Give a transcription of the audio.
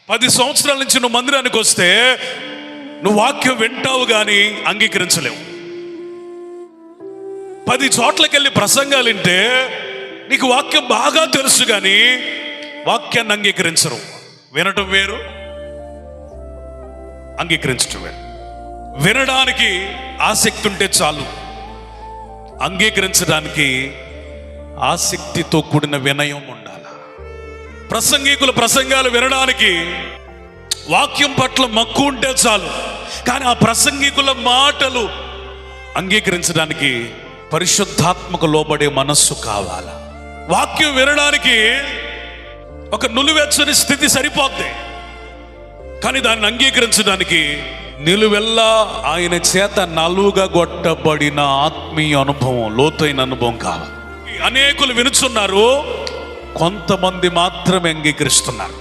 10 సంవత్సరాల నుంచి నువ్వు మందిరానికి వస్తే నువ్వు వాక్యం వింటావు కానీ అంగీకరించలేవు. 10 చోట్లకి వెళ్ళి ప్రసంగాలు వింటే నీకు వాక్యం బాగా తెలుసు కానీ వాక్యాన్ని అంగీకరించరు. వినటం వేరు, అంగీకరించటం వేరు. వినడానికి ఆసక్తి ఉంటే చాలు, అంగీకరించడానికి ఆసక్తితో కూడిన వినయం ఉండాలి. ప్రసంగికుల ప్రసంగాలు వినడానికి వాక్యం పట్ల మక్కువ ఉంటే చాలు, కానీ ఆ ప్రసంగికుల మాటలు అంగీకరించడానికి పరిశుద్ధాత్మకు లోబడే మనస్సు కావాలి. వాక్యం వినడానికి ఒక నులివెచ్చని స్థితి సరిపోద్ది, కానీ దాన్ని అంగీకరించడానికి నిలువెల్లా ఆయన చేత నలుగా కొట్టబడిన ఆత్మీయ అనుభవం, లోతైన అనుభవం కావాలి. అనేకులు వినుచున్నారు, కొంతమంది మాత్రమే అంగీకరిస్తున్నారు.